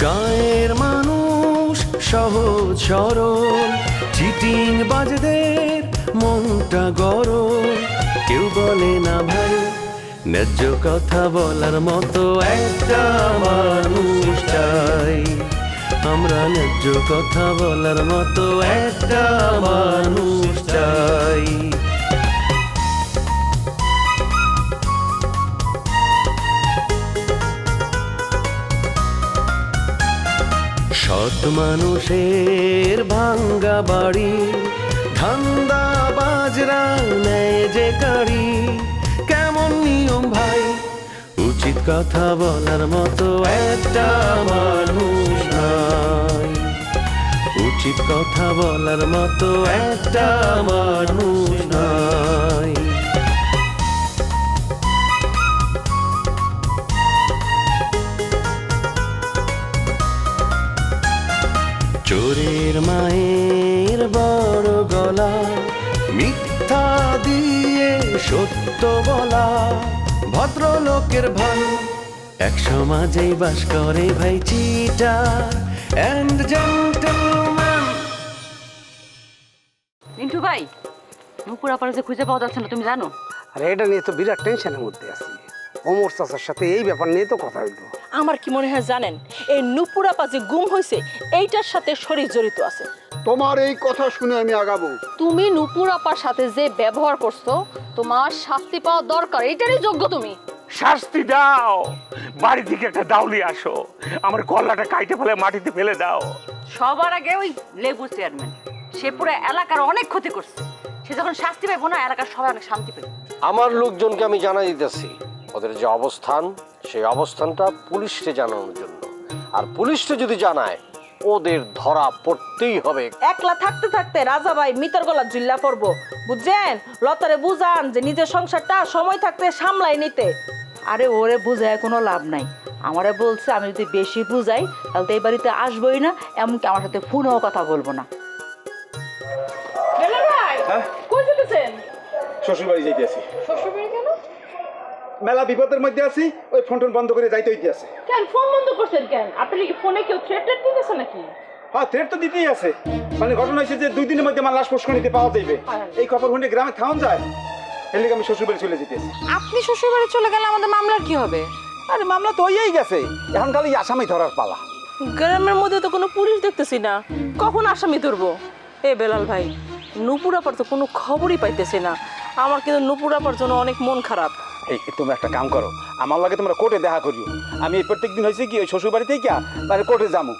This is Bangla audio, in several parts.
গায়ের মানুষ সহজ সরল, চিটিং বাজদের মনটা গরম। কেউ বলে না ভাই, ন্যায্য কথা বলার মতো একটা মানুষ চাই। আমরা ন্যায্য কথা বলার মতো একটা মানুষ চাই। সৎ মানুষের ভাঙ্গা বাড়ি, ধান্দা বাজরা নেয় যে কারি। কেমন নিয়ম ভাই, উচিত কথা বলার মতো একটা মানুষ নাই। উচিত কথা বলার মতো একটা মানুষ নাই। চোরের মায়ের বড় গলা, মিথ্যা দিয়ে সত্য বলা। ভদ্রলোকের ভাই এক সমাজেই বাস করে ভাই চিটার এন্ড জেন্টলম্যান। মিন্টু ভাই, নুপুর আপারে যে খুঁজে পাওয়া যাচ্ছে না, তুমি জানো? আরে এটা নিয়ে তো বিরাট টেনশনের মধ্যে আছি। ওমর চাচার সাথে এই ব্যাপার নিয়ে তো কথা হইলো। আমার কি মনে হয় জানেন, এই নুপুর আপা যে গুম হয়েছে এইটার সাথে শরীর জড়িত আছে। তোমার এই কথা শুনে আমি আগাবো। তুমি নুপুর আপার সাথে যে ব্যবহার করছো, তোমার শাস্তি পাওয়া দরকার, এটারই যোগ্য তুমি। শাস্তি দাও, বাড়ি থেকে একটা দাউলি আসো, আমার গলাটা কাইটে ফেলে মাটিতে ফেলে দাও। সবার আগে ওই লেবু চেয়ারম্যান, সে পুরো এলাকার অনেক ক্ষতি করছে। সে যখন শাস্তি পাইবো না, এলাকার সবাই অনেক শান্তি পাবে। আমার লোকজনকে আমি জানাই দিতেছি ওদের যে অবস্থান, সেই অবস্থানটা পুলিশকে জানানোর জন্য। আর পুলিশকে যদি জানায়, ওদের ধরা পড়তেই হবে। একলা থাকতে থাকতে রাজা ভাই মিতর গলা জুল্লা পড়বো, বুঝছেন? লতারে বুঝান যে নিজের সংসারটা সময় থাকতে সামলাই নিতে। আরে ওরে বুঝায় কোনো লাভ নাই। আমারে বলছে আমি যদি বেশি বুঝাই তাহলে তো এই বাড়িতে আসবোই না, এমনকি আমার সাথে ফোনেও কথা বলবো না। কই যেতেছেন? শ্বশুর বাড়ি যাইতেছি। শ্বশুরবাড়ি কেন? মেলা বিপদের মধ্যে আছি, ওই ফোন টোন বন্ধ করে যাইতে হইতেছে। কেন ফোন বন্ধ করছেন কেন? আপনি কি ফোনে কেউ থ্রেট দিতেছে নাকি? হ্যাঁ, থ্রেট তো দিতেই আছে। মানে ঘটনা হয়েছে যে 2 দিনের মধ্যে আমার লাশ পোস্ট নিতে পাওয়া যাইবে। এই খবর শুনে গ্রামে খাওয়ান যায়, এর লিগে আমি শ্বশুর বাড়ি চলে যেতেছি। আপনি শ্বশুরবাড়ি চলে গেলে আমাদের মামলার কি হবে? আরে মামলা তো হয়েই গেছে, এখন খালি আসামি ধরার পালা। গ্রামের মধ্যে তো কোনো পুলিশ দেখতেছি না, কখন আসামি ধরবো? এ বেলাল ভাই, নুপুর আপার তো কোনো খবরই পাইতেছি না। আমার কিন্তু নুপুর আপার জন্য অনেক মন খারাপ। এই তোমরা একটা কাম করো, আমার লাগে তোমরা কোর্টে দেখা করিও। আমি এই প্রত্যেক দিন হয়েছে কি ওই শ্বশুর বাড়িতেই কি মানে কোর্টে যাবো।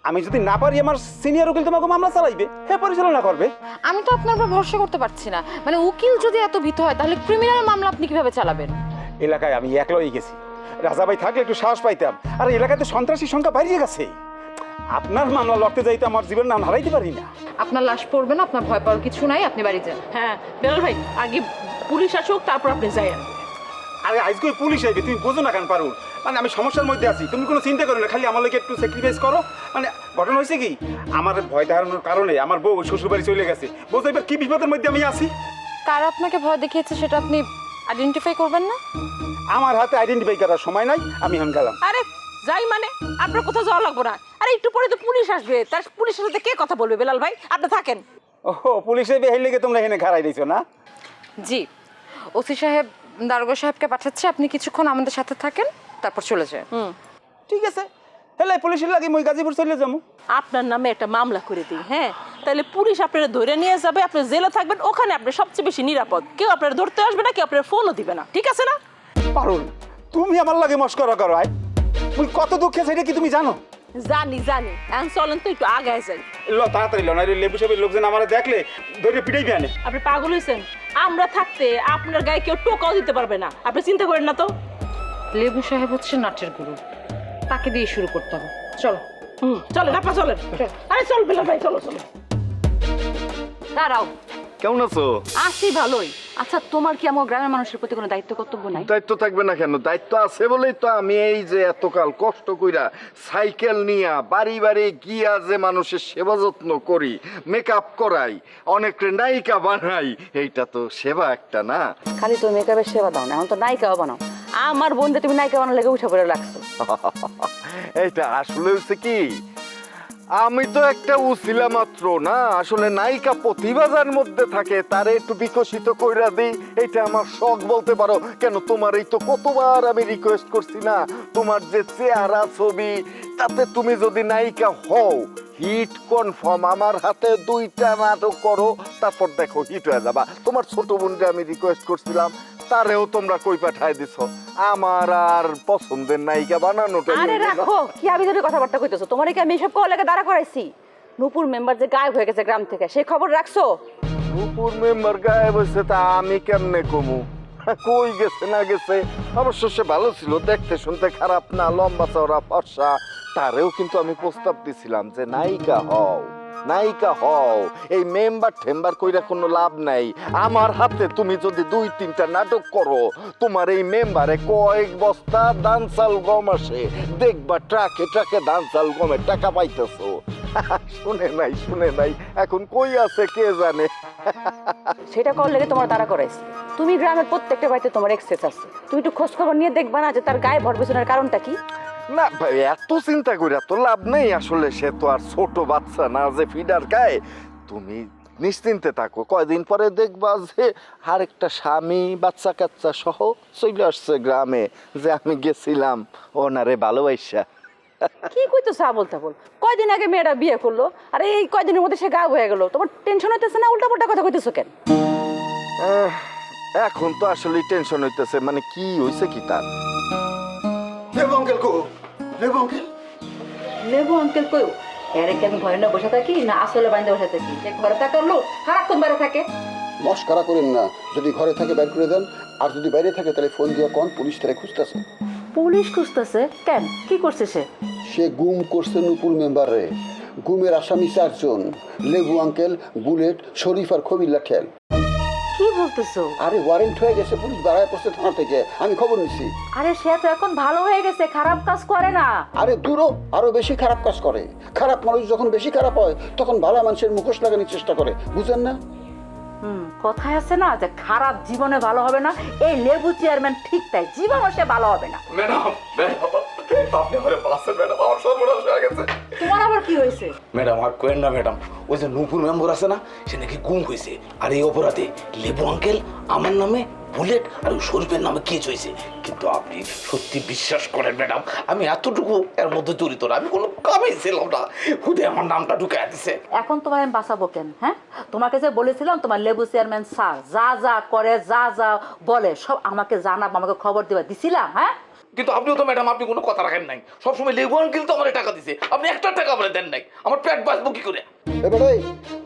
আমি যদি না পারি, আমার সিনিয়র উকিল তোমাকে মামলা চালাইবে, হ্যাঁ পরিচালনা করবে। আমি তো আপনার উপর ভরসা করতে পারছি না। মানে উকিল যদি এত ভীত হয়, তাহলে ক্রিমিনাল মামলা আপনি কিভাবে চালাবেন? এলাকায় আমি একলাই গেছি, রাজা ভাই থাকলে একটু সাহস পাইতাম। আর এলাকাতে সন্ত্রাসীর সংখ্যা বাড়িয়ে গেছে। আপনার মামলা লড়তে যাইতে আমার জীবন নাম হারাইতে পারি না। আপনার লাশ পড়বে না, আপনার ভয় পাওয়ার কিছু নাই, আপনি বাড়ি যান। হ্যাঁ বেলাল ভাই, আগে পুলিশ আসুক, তারপর আপনি যাইয়েন। আরে আজকে পুলিশ আইবে, তুমি বোঝো না কেন পারো? মানে আমি সমস্যার মধ্যে আছি, তুমি কোনো চিন্তা করো না, খালি আমার লোকে একটু স্যাক্রিফাইস করো। মানে ঘটনা হয়েছে কি, আমার ভয় দেখানোর কারণে আমার বউ শ্বশুর বাড়ি চলে গেছে। বুঝতে এবার কি বিপদের মধ্যে আমি আছি। কারা আপনাকে ভয় দেখিয়েছে সেটা আপনি আইডেন্টিফাই করবেন না? আমার হাতে আইডেন্টিফাই করার সময় নাই, আমি এখন গেলাম। আরে যাই মানে আপনার কোথাও যাওয়া লাগবো না। আরে একটু পরে তো পুলিশ আসবে, তার পুলিশের সাথে কে কথা বলবে? বেলাল ভাই আপনি থাকেন। ও পুলিশে বেহের লেগে তোমরা এখানে খাড়াই দিয়েছো না? জি, ওসি সাহেব দারোগা সাহেবকে পাঠাচ্ছে, আপনি কিছুক্ষণ আমাদের সাথে থাকেন, তারপর চলে যান। ঠিক আছে, হেলে পুলিশের লাগে মই গাজীপুর চলে যাবো। আপনার নামে একটা মামলা করে দিই, হ্যাঁ? তাহলে পুলিশ আপনারা ধরে নিয়ে যাবে, আপনি জেলে থাকবেন, ওখানে আপনি সবচেয়ে বেশি নিরাপদ। কেউ আপনারা ধরতে আসবে না, কেউ আপনার ফোনও দিবে না, ঠিক আছে না? পারুল, তুমি আমার লাগে মস্করা করো। আয় তুমি কত দুঃখে সেটা কি তুমি জানো? জানি জানি, এখন চলেন তো একটু আগায় যাই। লো তাড়াতাড়ি লো, না লেবু সাহেবের লোকজন আমার দেখলে ধরে পিটাইবে আনে। আপনি পাগল হয়েছেন? আমরা থাকতে আপনার গায়ে কেউ টোকাও দিতে পারবে না, আপনি চিন্তা করেন না তো। লেবু সাহেব হচ্ছে নাটের গুরু, তাকে দিয়ে শুরু করতে হবে। চলো। চলেন আপা, চলেন। আরে চল বেলাল ভাই, চলো চলো। দাঁড়াও, কেমন আছো? আছি ভালোই। আচ্ছা, তোমার কি আমার গ্রামের মানুষের প্রতি কোনো দায়িত্ব কর্তব্য নাই? দায়িত্ব থাকবে না কেন? দায়িত্ব আছে বলেই তো আমি এই যে এতকাল কষ্ট কইরা সাইকেল নিয়া বাড়ি বাড়ি গিয়া যে মানুষের সেবা যত্ন করি, মেকআপ করাই, অনেক নায়িকা বানাই। এইটা তো সেবা একটা না? খালি তো মেকআপের সেবা দাও না, এখন তো নায়িকাও বানাও। আমার বোনটা তুমি নায়িকা বানার লেগে উঠে পড়ে লাগছো। এইটা আসলে হচ্ছে কি, আমি তো একটা উছিলা মাত্র না, আসলে নায়িকা প্রতিভার মধ্যে থাকে, তারে একটু বিকশিত কইরা দিই, এটা আমার শখ বলতে পারো। কেন, তোমার এই তো কতবার আমি রিকোয়েস্ট করছি না, তোমার যে চেহারা ছবি, তাতে তুমি যদি নায়িকা হও হিট কনফার্ম। আমার হাতে 2টা নাটক করো, তারপর দেখো হিট হয়ে যাবা। তোমার ছোট বোনকে আমি রিকোয়েস্ট করছিলাম, তারেও তোমরা কই পাঠায় দিছো। আমার আর পছন্দের নায়িকা বানানোটা আরে রাখো, কি আবিদারি কথাবার্তা কইতেছো? তোমার কি আমি এসব কল লেগে দাঁড়া করাইছি? নূপুর মেম্বার যে গায়েব হয়ে গেছে গ্রাম থেকে, সেই খবর রাখছো? নূপুর মেম্বার গায়েব হয়েছে তা আমি কেমনে কমু? কই গেছে না গেছে, অবশ্য সে ভালো ছিল, দেখতে শুনতে খারাপ না, লম্বা চওড়া ফর্সা। তারেও কিন্তু আমি প্রস্তাব দিছিলাম যে নায়িকা হও, নায়িকা হও, এই মেম্বার ঠেম্বার কইরা কোনো লাভ নাই। আমার হাতে তুমি যদি 2-3টা নাটক করো, তোমার এই মেম্বারে কয়েক বস্তা ধান চাল গম আসে, দেখবা ট্রাকে ট্রাকে ধান চাল গমের টাকা পাইতেছো। শুনে নাই, এখন কই আছে কে জানে। সেটা কল লেগে তোমার দাঁড়া করাইছি। তুমি গ্রামের প্রত্যেকটা বাড়িতে তোমার এক্সেস আছে, তুমি একটু খোঁজ খবর নিয়ে দেখবা না যে তার গায়ে ভর পেছনের কারণটা কি? না ভাই, এত চিন্তা করে তো লাভ নেই, আসলে সে তো আর ছোট বাচ্চা না যে ফিডার খায়। তুমি নিশ্চিন্তে থাকো, কয়দিন পরে দেখবা যে আরেকটা স্বামী বাচ্চা কাচ্চা সহ চলে আসছে গ্রামে, যে আমি গেছিলাম ওনারে ভালোবাসা। কি কইতেছো আবল তাবল? কয়দিন আগে মেয়েটা বিয়ে করলো, আর এই কয়দিনের মধ্যে সে গায়েব হয়ে গেল। তোমার টেনশন হইতেছে না? উল্টা পাল্টা কথা কইতেছো কেন? এখন তো আসলে টেনশন হইতেছে, মানে কি হইছে কি তার? লেবু আঙ্কেল কো, লেবু আঙ্কেল। লেবু আঙ্কেল কই? এর কি আমি ঘরে না বসে থাকি, না আসলে বাইন্দে বসে থাকি? যে ঘরে থাকলো সারাক্ষণ বাইরে থাকে। মস্কারা করেন না, যদি ঘরে থাকে বাইর করে দেন, আর যদি বাইরে থাকে তাহলে ফোন দিয়ে কোন পুলিশ তারা খুঁজতেছে। পুলিশ খুঁজতেছে কেন? কি করছে সে? সে গুম করছে নূপুর মেম্বারে। গুমের আসামি 4 জন, লেবু আঙ্কেল, বুলেট, শরীফ আর খবিল্লা খেল। কি বলতেছো? আরে ওয়ারেন্ট হয়ে গেছে, পুলিশ বাড়ায় পড়ছে থানা থেকে, আমি খবর নিছি। আরে সে তো এখন ভালো হয়ে গেছে, খারাপ কাজ করে না। আরে দূরও আরো বেশি খারাপ কাজ করে। খারাপ মানুষ যখন বেশি খারাপ হয় তখন ভালো মানুষের মুখোশ লাগানোর চেষ্টা করে, বুঝেন না? কথায় আছে না যে খারাপ জীবনে ভালো হবে না, এই লেবু চেয়ারম্যান ঠিক তাই, জীবনও সে ভালো হবে না। ম্যাডাম আপনি আমারে বাঁচান ম্যাডাম, আমার সর্বনাশ হয়ে গেছে। তোমার আবার কি হয়েছে? ম্যাডাম আর কোয়েন না ম্যাডাম, ওই যে নূপুর মেম্বার আছে না, সে নাকি গুম হয়েছে, আর এই অপরাধে লেবু আঙ্কেল, আমার নামে বুলেট আর ওই শরীফের নামে কেস হয়েছে। কিন্তু আপনি সত্যি বিশ্বাস করেন ম্যাডাম, আমি এতটুকু এর মধ্যে জড়িত না, আমি কোনো কামেই ছিলাম না, হুদে আমার নামটা ঢুকে দিছে। এখন তোমার আমি বাঁচাবো কেন? হ্যাঁ, তোমাকে যে বলেছিলাম তোমার লেবু চেয়ারম্যান স্যার যা যা করে, যা যা বলে সব আমাকে জানাবো, আমাকে খবর দিবা, দিছিলাম? হ্যাঁ, কিন্তু আপনিও তো ম্যাডাম, আপনি কোনো কথা রাখেন নাই। সবসময় লেবু আঙ্কেল তো আমার টাকা দিছে, আপনি একটা টাকা আমার দেন নাই, আমার পেট বাঁচবো কি করে? এবারে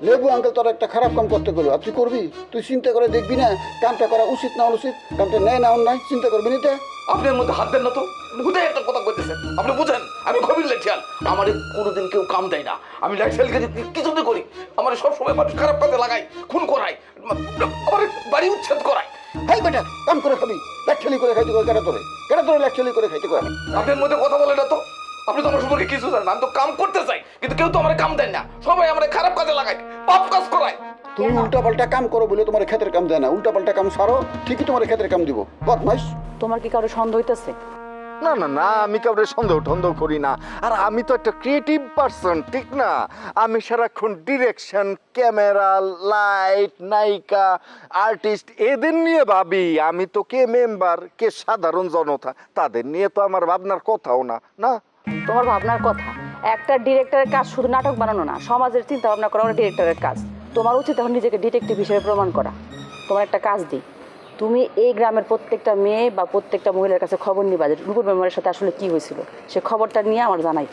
লেবু আঙ্কেল তোর একটা খারাপ কাম করতে গেলো, আর তুই করবি? তুই চিন্তা করে দেখবি না কামটা করা উচিত না অনুচিত, কামটা নেয় না অন্যায়, চিন্তা করবি না? আপনি এর মধ্যে হাত দেন না তো, হুদে একটা কথা কইতেছেন। আপনি বুঝেন আমি খবির লেঠিয়াল, আমার কোনোদিন কেউ কাম দেয় না, আমি লাইসেলকে কিছুতে করি, আমার সবসময় মানুষ খারাপ কাজে লাগাই, খুন করাই, আমার বাড়ি উচ্ছেদ করাই। হাই বেটা, কাম করে খাবি, ল্যাকচালি করে খাইতে করে, কেন তোরে ল্যাকচালি করে খাইতে করে? আপনার মধ্যে কথা বলে না তো, আপনি তো আমার সম্পর্কে কিছু জানেন, আমি তো কাম করতে চাই, কিন্তু কেউ তো আমার কাম দেয় না, সবাই আমার খারাপ কাজে লাগায়, পাপ কাজ করায়। তুমি উল্টা পাল্টা কাম করো বলে তোমার ক্ষেতের কাম দেয় না, উল্টা পাল্টা কাম সারো, ঠিকই তোমার ক্ষেতের কাম দিব। বদমাইশ! তোমার কি কারো সন্দেহ হইতেছে? না না না, আমি কাউরে সন্দেহ করি না, আর আমি তো একটা ক্রিয়েটিভ পারসন, ঠিক না? আমি সারাক্ষণ ডিরেকশন, ক্যামেরা, লাইট, নায়িকা, আর্টিস্ট এদের নিয়ে ভাবি। আমি তো কে মেম্বার, কে সাধারণ জনতা, তাদের নিয়ে তো আমার ভাবনার কথাও না। না, তোমার ভাবনার কথা, একটা ডিরেক্টরের কাজ শুধু নাটক বানানো না, সমাজের চিন্তা ভাবনা করা ওরা ডিরেক্টরের কাজ। তোমার উচিত এখন নিজেকে ডিটেকটিভ হিসেবে প্রমাণ করা। তোমার একটা কাজ দিই, তুমি এই গ্রামের প্রত্যেকটা মেয়ে বা প্রত্যেকটা মহিলার কাছে খবর নিবা যে নূপুর মেম্বারের সাথে আসলে কি হয়েছিল, সে খবরটা নিয়ে আমার জানাই।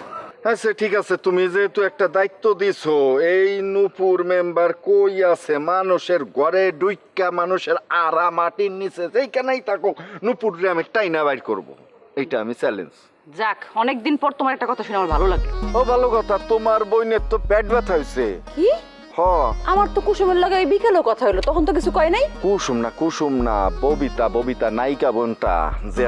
আচ্ছা ঠিক আছে, তুমি যেহেতু একটা দায়িত্ব দিছো, এই নূপুর মেম্বার কই আছে, মানুষের ঘরে ডুইকা, মানুষের আড়া মাটির নিচে যেখানেই থাকুক, নূপুরে আমি টাইনা বাইর করবো, এইটা আমি চ্যালেঞ্জ। যাক, অনেকদিন পর তোমার একটা কথা শুনে আমার ভালো লাগে। ও ভালো কথা, তোমার বইনের তো পেট ব্যথা হয়েছে। কি? আমার তো কুসুমের লাগে বিকেলেও কথা হলো, তখন তো কিছু কয় নাই। কুসুম না, ববিতা নায়িকা বোনটা, যে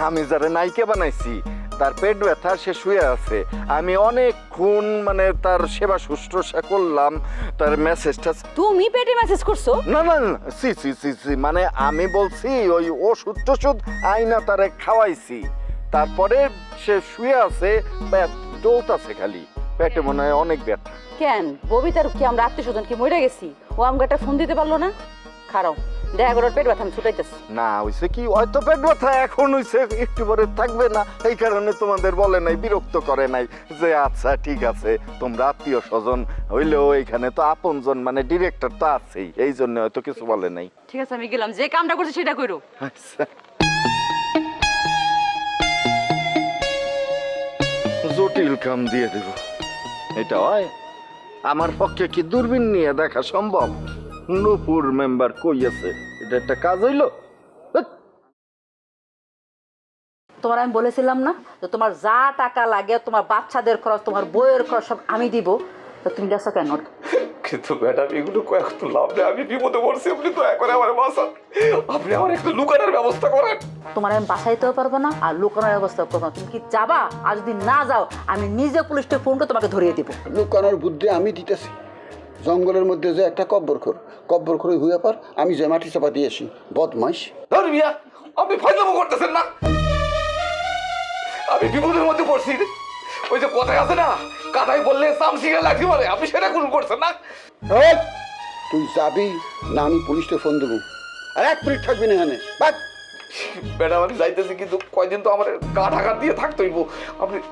আমি যারা নায়িকা বানাইছি, তার পেট ব্যথা, সে শুয়ে আছে। আমি অনেকক্ষণ মানে তার সেবা শুশ্রূষা করলাম, তার মেসেজটা। তুমি পেটে মেসেজ করছো? না না না, সি সি সি সি, মানে আমি বলছি ওই ওষুধ টষুধ আইনা তারে খাওয়াইছি, তারপরে সে শুয়ে আছে, পেট চলতেছে খালি, পেটে মনে হয় অনেক ব্যথা। কেন ববিতার কি আমরা আত্মীয় স্বজন কি মরে গেছি? ও আমাকে একটা ফোন দিতে পারলো না? খারাপ দেখা করার পেট ব্যথা আমি ছুটাইতেছি। না হইছে কি, হয়তো পেট ব্যথা এখন হইছে, একটু পরে থাকবে না, এই কারণে তোমাদের বলে নাই, বিরক্ত করে নাই যে আচ্ছা ঠিক আছে তোমরা আত্মীয় স্বজন হইলেও এখানে তো আপনজন মানে ডিরেক্টর তো আছেই, এই জন্য হয়তো কিছু বলে নাই। ঠিক আছে আমি গেলাম, যে কামটা করছি সেটা করো। আচ্ছা, জটিল কাম দিয়ে দেব, এটা হয় আমার পক্ষে কি দূরবীন নিয়ে দেখা সম্ভব? নূপুর মেম্বার কই আছে, এটা একটা কাজ হইলো? তোমার আমি বলেছিলাম না যে তোমার যা টাকা লাগে, তোমার বাচ্চাদের খরচ, তোমার বইয়ের খরচ সব আমি দিব, তো তুমি গেছো কেন? কিন্তু ম্যাডাম এগুলো একটু লাভ নেই, আমি বিপদে পড়ছি, আপনি দয়া করে আমার বাঁচান, আপনি আমার একটু লুকানোর ব্যবস্থা করেন। তোমার আমি বাসাইতেও পারবো না আর লুকানোর ব্যবস্থা করবো না। তুমি কি যাবা? আর যদি না যাও আমি নিজে পুলিশকে ফোন করে তোমাকে ধরিয়ে দিব। লুকানোর বুদ্ধি আমি দিতেছি। জঙ্গলের মধ্যে যে একটা কব্বর করে হইয়া পার, আমি যে মাটি চাপা দিয়েছি, বদমাইশ। ধর মিয়া, আপনি ফাইজলামো করতেছেন না, আমি বিপদের মধ্যে পড়ছি। ওই যে কথায় আছে না, কাদাই বললে চামচিকে লাঠি মারে, আপনি সেটা কোন করছেন না। এই, তুই যাবি না আমি পুলিশকে ফোন দেবো? আর 1 মিনিট থাকবি না এখানে, বাদ। ম্যাডাম আমি যাইতেছি, কিন্তু কয়দিন তো আমার গা ঢাকা দিয়ে থাকতে হইব।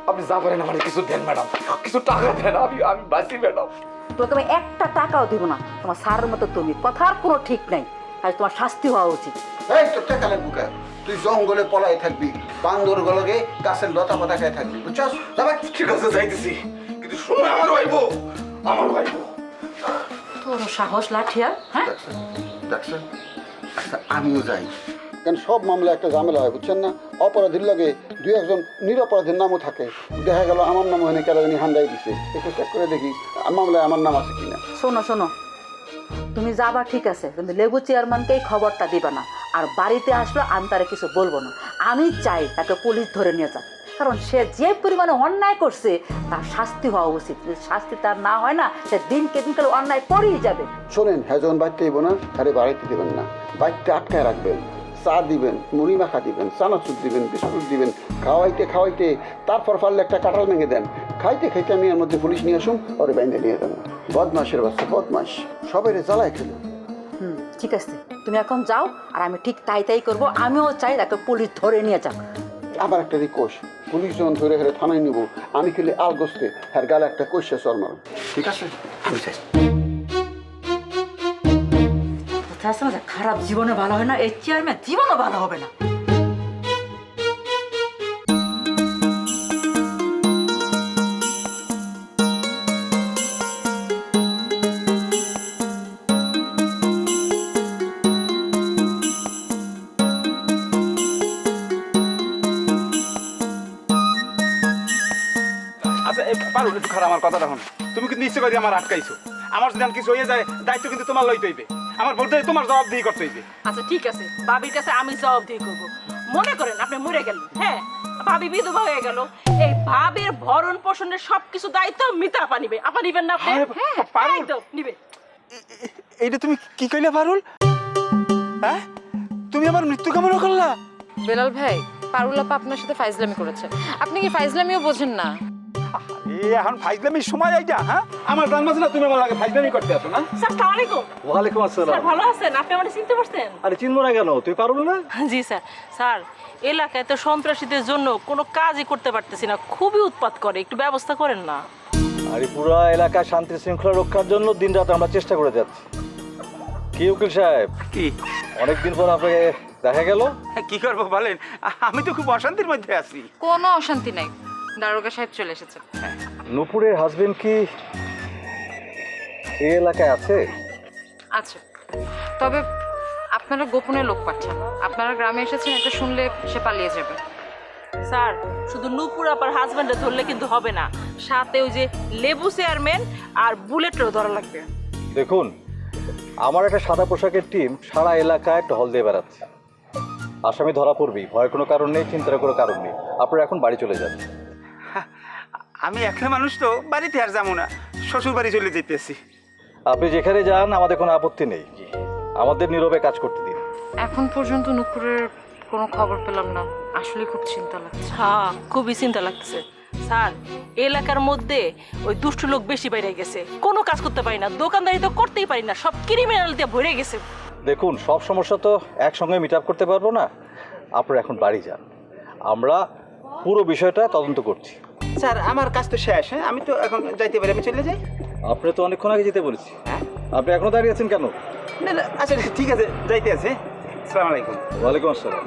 আপনি যা পারেন আমার কিছু দেন ম্যাডাম, কিছু টাকা দেন, আমি বাঁচি ম্যাডাম। তোকে আমি একটা টাকাও দিব না। তোমার স্যারের মতো তুমি, কথার কোনো ঠিক নাই, আর তোমার শাস্তি হওয়া উচিত। এই তোর টাকা লাগবো কে? তুই জঙ্গলে পলাই থাকবি, বান্দর গলগে গাছের লতা পাতা খাই থাকবি, বুঝছস? যাবে? ঠিক আছে যাইতেছি, কিন্তু শুনে আমার ভাইবো। তোর সাহস লাঠিয়ার, হ্যাঁ? দেখছেন? আচ্ছা আমিও যাই, কারণ সব মামলা একটা ঝামেলা হয়, বুঝছেন না? অপরাধীর লগে 2-1 নিরপরাধীর নামও থাকে। দেখা গেল আমার নাম ওখানে কেরাজানি হান্দাই দিছে, একটু চেক করে দেখি মামলায় আমার নাম আছে কিনা। শোনো শোনো, তুমি যাবা ঠিক আছে, কিন্তু লেবু চেয়ারম্যানকে এই খবরটা দিবা না। আর বাড়িতে আসলো আমি তারে কিছু বলবো না। আমি চাই তাকে পুলিশ ধরে নিয়ে যাক, কারণ সে যে পরিমাণে অন্যায় করছে তার শাস্তি হওয়া উচিত। যদি শাস্তি তার না হয় না, সে দিনকে দিন কালে অন্যায় করেই যাবে। শোনেন, হ্যাঁ যখন বাড়িতে দিব না, আরে বাড়িতে দেবেন না, বাড়িতে আটকায় রাখবেন, চা দিবেন, মুড়ি মাখা দিবেন, চানাচুর দিবেন, বিস্কুট দিবেন, খাওয়াইতে তারপর পারলে একটা কাঁঠাল ভেঙে দেন। খাইতে আমি এর মধ্যে পুলিশ নিয়ে আসুন, ওরে বাইন্দে নিয়ে যান। বদমাসের বাচ্চা, বদমাস, সবাই জ্বালায় খেলো। ঠিক আছে, তুমি এখন যাও, আর আমি ঠিক তাই করবো। আমিও চাই তাকে পুলিশ ধরে নিয়ে যাক। আমার একটা রিকোয়েস্ট, পুলিশ যখন ধরে হেরে থানায় নিব, আমি খেলে আলগোস্তে হ্যার গালে একটা কষে চর মারো, ঠিক আছে? আমি চাই খারাপ জীবনে ভালো হয় না, এই চেয়ারম্যান জীবনও ভালো হবে না। আচ্ছা পারুল, একটু খারাপ আমার কথাটা শোনো। তুমি কিন্তু নিশ্চয় করে আমার আটকাইছো। আমার যদি কিছু হয়ে যায়, দায়িত্ব কিন্তু তোমার লইতে হইবে। আমার বলতে তোমার জবাবদিহি করতে হইবে। আচ্ছা ঠিক আছে, ভাবির কাছে আমি জবাবদিহি করবো। মনে করেন আপনি মরে গেলেন, হ্যাঁ, ভাবি বিধবা হয়ে গেল, এই ভাবির ভরণ পোষণের সবকিছু দায়িত্ব মিতা আপা নিবে। আপা নিবেন না? আপনি পারুল তো নিবে। এইটা তুমি কি কইলে পারুল? হ্যাঁ, তুমি আমার মৃত্যু কামনা করলা? বেলাল ভাই, পারুল আপা আপনার সাথে ফাইজলামি করেছে। আপনি কি ফাইজলামিও বোঝেন না? এখন ফাইজলামির সময় এইটা? হ্যাঁ, আমার জান মাঝে না তুমি আমার লাগে ফাইজলামি করতে আসো না? স্যার আসসালামু আলাইকুম। ওয়ালাইকুম আসসালাম। স্যার ভালো আছেন? আপনি আমাকে চিনতে পারছেন? আরে চিনবো না কেন, তুই পারুল না? জি স্যার। স্যার এলাকায় তো সন্ত্রাসীদের জন্য কোনো কাজই করতে পারতেছি না, খুবই উৎপাত করে, একটু ব্যবস্থা করেন না। আরে পুরো এলাকায় শান্তি শৃঙ্খলা রক্ষার জন্য দিনরাত আমরা চেষ্টা করে যাচ্ছি। কি উকিল সাহেব, কি অনেকদিন পর আপনাকে দেখা গেল? কি করবো বলেন, আমি তো খুব অশান্তির মধ্যে আছি। কোনো অশান্তি নাই, দারোগা সাহেব চলে এসেছেন। নূপুরের হাজবেন্ড কি এই এলাকায় আছে? আচ্ছা, তবে আপনারা গোপনে লোক পাঠান। আপনারা গ্রামে এসেছেন, এটা শুনলে সে পালিয়ে যাবে। স্যার শুধু নূপুর আপার হাজবেন্ডে ধরলে কিন্তু হবে না, সাথে ওই যে লেবু চেয়ারম্যান আর বুলেটও ধরা লাগবে। দেখুন, আমার একটা সাদা পোশাকের টিম সারা এলাকায় টহল দিয়ে বেড়াচ্ছে। আসামি ধরা পড়বি, ভয়ের কোনো কারণ নেই, চিন্তার কোনো কারণ নেই। আপনারা এখন বাড়ি চলে যান। আমি একটা মানুষ তো বাড়িতে আর যাবো না, শ্বশুর বাড়ি চলে যেতেছি। আপনি যেখানে যান আমাদের কোনো আপত্তি নেই, আমাদের নীরবে কাজ করতে দিন। এখন পর্যন্ত নুপুরের কোনো খবর পেলাম না, আসলে খুব চিন্তা লাগছে। হ্যাঁ, খুবই চিন্তা লাগতেছে স্যার। এলাকার মধ্যে ওই দুষ্ট লোক বেশি বাইরে গেছে, কোনো কাজ করতে পারি না, দোকানদারি তো করতেই পারি না, সব ক্রিমিনাল দিয়ে ভরে গেছে। দেখুন, সব সমস্যা তো একসঙ্গে মিট আপ করতে পারবো না, আপনারা এখন বাড়ি যান, আমরা পুরো বিষয়টা তদন্ত করছি। স্যার আমার কাজ তো শেষ, হ্যাঁ আমি তো এখন যাইতে পারি, আমি চলে যাই। আপনি তো অনেকক্ষণ আগে যেতে বলেছি, আপনি এখনো দাঁড়িয়ে আছেন কেন? না না, আচ্ছা ঠিক আছে, যাইতে আছে। আসসালামু আলাইকুম। ওয়ালাইকুম আসসালাম।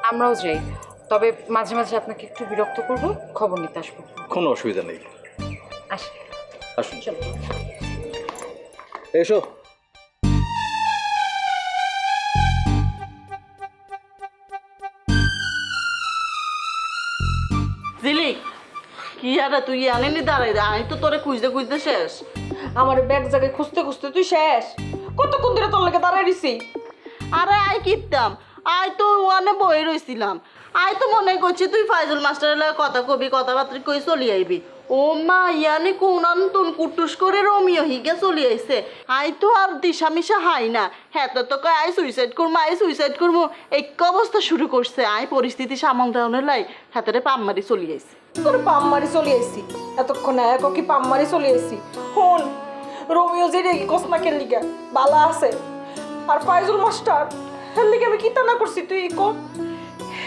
আমরাও যাই, তবে মাঝে মাঝে আপনাকে একটু বিরক্ত করব, খবর নিতে আসবো। কোনো অসুবিধা নেই, আসি। আসুন। এসো। জিলিক, কি আরে তুই আনেনি দাঁড়াই, আমি তো তোরে খুঁজতে খুঁজতে শেষ। আমার ব্যাগ জায়গায় খুঁজতে খুঁজতে তুই শেষ। কতক্ষণ ধরে তোর লেগে দাঁড়াই দিছি। আরে আই কিতাম, আই তো ওয়ানে বই রইছিলাম, আই তো মনে করছি তুই ফাইজুল মাস্টারের লাগে কথা কবি, কথাবার্তা কই চলি আইবি। ও মা, ইয়ানি কোনান তুন কুটুস করে রোমিও হিগে চলি আইছে। আই তো আর দিশা মিশা হাই না, হ্যাঁ তো কয় আই সুইসাইড করবো, আই সুইসাইড করবো, এই অবস্থা শুরু করছে। আই পরিস্থিতি সামাল দেওয়ানোর লাই হাতেরে পাম মারি চলি আইছে। তোর পাম মারি চলে আইছি, এতক্ষণ এক কি পাম মারি চলে আইছি। হন রোমিও যে রেগে কসনাকের লিগা বালা আছে, আর ফাইজুল মাস্টার হের লিগে আমি কিতা না করছি তুই কো।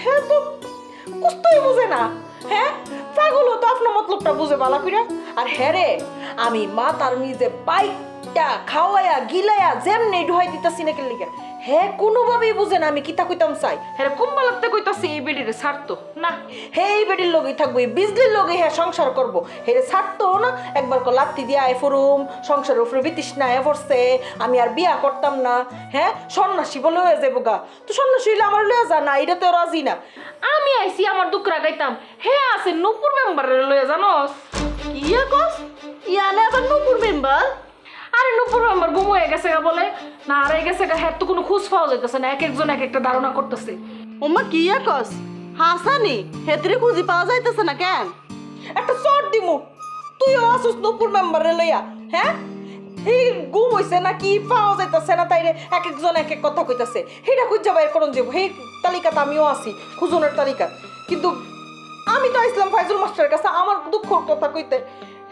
হ্যাঁ তো কুস্তই বুঝে না, হ্যাঁ পাগল তো আপনার মতলবটা বুঝে বালা কইরা। আর হ্যাঁ রে, আমি মা তার নিজে বাইকটা খাওয়াইয়া গিলাইয়া যেমনি ঢুয়াই দিতাছি না কে লিগা, হ্যাঁ কোনোভাবেই বুঝে না আমি কিতা কইতাম চাই। হ্যাঁ কুম্বা লাগতে কইতাছি এই বেডিরে ছাড়তো না, হে এই বেডির লগেই থাকবো, এই বিজলির লগে হ্যাঁ সংসার করবো, হে ছাড়তো না। একবার কো লাত্তি দিয়ে আয় ফরুম, সংসারের উপরে বিতৃষ্ণা আয় পড়ছে, আমি আর বিয়া করতাম না, হ্যাঁ সন্ন্যাসী বলে হয়ে যাবো গা। তো সন্ন্যাসী হইলে আমার লয়ে যা না, এটা তো রাজি না। আমি আইসি আমার দুঃখ রাগাইতাম, হে আছে নূপুর মেম্বারের লয়ে জানোস। ইয়া কস, ইয়ানে আবার নূপুর মেম্বার? আরে নূপুর মেম্বার গুম হয়ে গেছে গা বলে না, হারাই গেছে গা, হ্যাঁ তো কোনো খোঁজ পাওয়া যাইতেছে না, এক একজন এক একটা ধারণা করতেছে। ওমা কি ইয়া কস, হাসানি হেতরে খুঁজি পাওয়া যাইতেছে না কেন? একটা চট দিমু, তুইও আসুস নূপুর মেম্বারে লইয়া, হ্যাঁ এই গুম হইছে না কি পাওয়া যাইতেছে না, তাইরে এক একজন এক এক কথা কইতাছে, হেটা খুঁজ যাবার করুন যাবো, সেই তালিকাতে আমিও আছি, খুঁজনের তালিকা। কিন্তু আমি তো ইসলাম ফাইজুল মাস্টারের কাছে আমার দুঃখর কথা কইতে,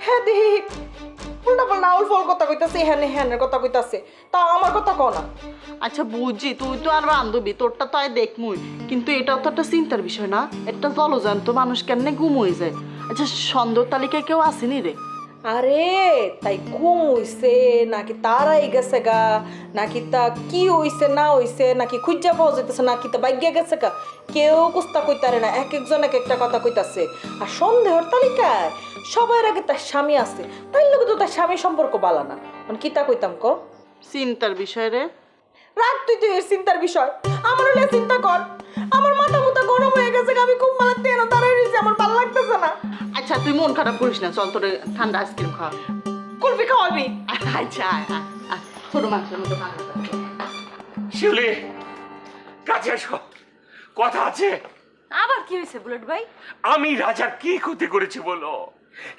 হ্যাঁ দেখি উল্টা পাল্টা আউল ফল কথা কইতাছে, হ্যাঁ হ্যানের কথা কইতাছে, তা আমার কথা কও না। আচ্ছা বুঝছি, তুই তো আর বান্ধবী, তোরটা তো আয় দেখমুই, কিন্তু এটাও তো একটা চিন্তার বিষয় না, একটা জলজান্ত মানুষ কেমনে গুম হয়ে যায়। আচ্ছা সন্দেহ তালিকায় কেউ আসেনি রে? আরে তাই ঘুম হইছে নাকি তারাই গেছে গা, নাকি তা কি হইছে না হইছে, নাকি খুঁজা পাওয়া যেতেছে, নাকি তা বাইগিয়া গেছে গা, কেউ কুস্তা কইতারে না, এক একজন এক একটা কথা কইতাছে। আর সন্দেহর তালিকায় সবার আগে তার স্বামী আছে, তাই লোক তো তার স্বামী সম্পর্ক বালা না, মানে কিতা কইতাম ক চিন্তার বিষয় রে। রাত তুই তুই এর চিন্তার বিষয়, আমার হলে চিন্তা কর, আমার মাথা মুথা গরম হয়ে গেছে, আমি খুব মালাতে এনে দাঁড়াই রয়েছি, আমার ভালো লাগতেছে না। আচ্ছা তুই মন খারাপ করিস না, চল তোরে ঠান্ডা আইসক্রিম খাওয়া। কুলফি খাওয়াবি? আচ্ছা আয় আয় আয়, ছোট মাংসের মতো ভালো। শিউলি, কাছে এসো, কথা আছে। আবার কি হয়েছে বুলেট ভাই? আমি রাজার কি ক্ষতি করেছি বলো?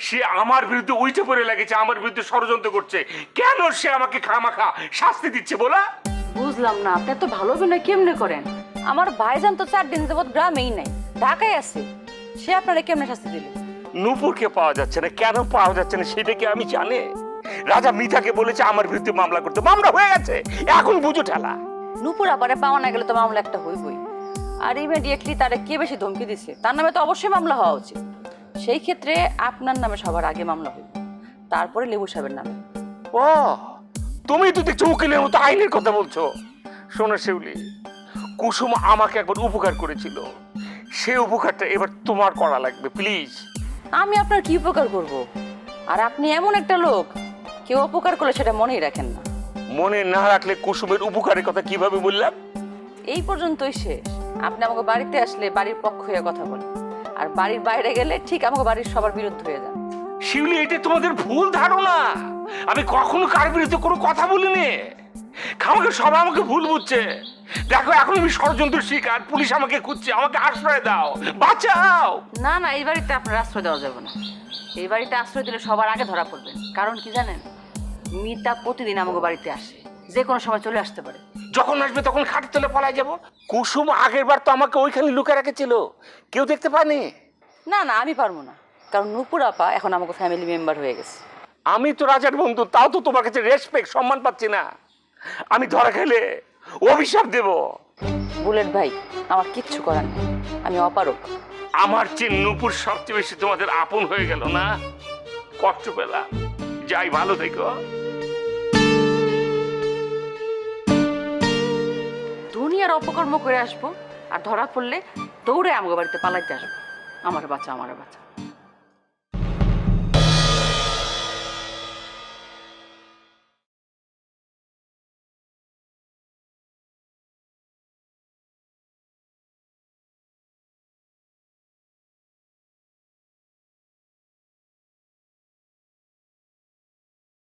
সে আমার বিরুদ্ধে উইটে পড়ে লেগেছে, আমার বিরুদ্ধে ষড়যন্ত্র করছে। কেন সে আমাকে খামাখা শাস্তি দিচ্ছে বলা? বুঝলাম না, আপনি তো ভালো অভিনয় কেমনে করেন? আমার ভাইজান তো 4 দিন যাবত গ্রামেই নাই, ঢাকায় আছে, সে আপনারা কেমনে শাস্তি দিল? নূপুরকে পাওয়া যাচ্ছে না, কেন পাওয়া যাচ্ছে না সেটা কি আমি জানি? রাজা মিতাকে বলেছে আমার বিরুদ্ধে মামলা করতে, মামলা হয়ে গেছে, এখন বুঝো ঠেলা। নূপুর আপারে পাওয়া না গেলে তো মামলা একটা হইবই, আর ইমিডিয়েটলি তারে কে বেশি ধমকি দিচ্ছে, তার নামে তো অবশ্যই মামলা হওয়া উচিত। সেই ক্ষেত্রে আপনার নামে সবার আগে মামলা হইব, তারপরে লেবু সাহেবের নামে। ও, তুমি তো দেখছো উকিলের মতো আইনের কথা বলছো। শোনো শিউলি, কুসুম আমাকে একবার উপকার করেছিল, সেই উপকারটা এবার তোমার করা লাগবে, প্লিজ। আমি আপনার কি উপকার করব? আর আপনি এমন একটা লোক, কেউ উপকার করলে সেটা মনেই রাখেন না। মনে না রাখলে কুসুমের উপকারের কথা কিভাবে বললাম? এই পর্যন্তই শেষ। আপনি আমাকে বাড়িতে আসলে বাড়ির পক্ষ হয়ে কথা বলেন, আর বাড়ির বাইরে গেলে ঠিক আমাকে বাড়ির সবার বিরুদ্ধে হয়ে যান। শিউলি, এটা তোমাদের ভুল ধারণা, আমি কখনো কার বিরুদ্ধে কোনো কথা বলিনি। আমাকে সবাই আমাকে ভুল বুঝছে। দেখো এখন আমি ষড়যন্ত্র শিকার, পুলিশ আমাকে খুঁজছে, আমাকে আশ্রয় দাও, বাঁচাও। না না, এই বাড়িতে আপনার আশ্রয় দেওয়া যাবে না। এই বাড়িতে আশ্রয় দিলে সবার আগে ধরা পড়বেন। কারণ কি জানেন, মিতা প্রতিদিন আমাকে বাড়িতে আসে, যে কোনো সময় চলে আসতে পারে। যখন আসবে তখন খাটের তলে পলাই যাব। কুসুম আগের বার তো আমাকে ওইখানে লুকিয়ে রেখেছিল, কেউ দেখতে পায়নি। না না, আমি পারবো না, কারণ নূপুর আপা এখন আমাকে ফ্যামিলি মেম্বার হয়ে গেছে। আমি তো রাজার বন্ধু, তাও তো তোমার কাছে রেসপেক্ট সম্মান পাচ্ছি না। আমি ধরা খেলে অভিশাপ দেব। বুলেট ভাই, আমার কিচ্ছু করার নেই, আমি অপারক। আমার চেয়ে নূপুর সবচেয়ে বেশি তোমাদের আপন হয়ে গেল না? কষ্ট পেলাম। যাই, ভালো থেকো। দুনিয়ার অপকর্ম করে আসবো, আর ধরা পড়লে দৌড়ে আমাকে বাড়িতে পালাইতে আসবো। আমার বাচ্চা, আমার বাচ্চা।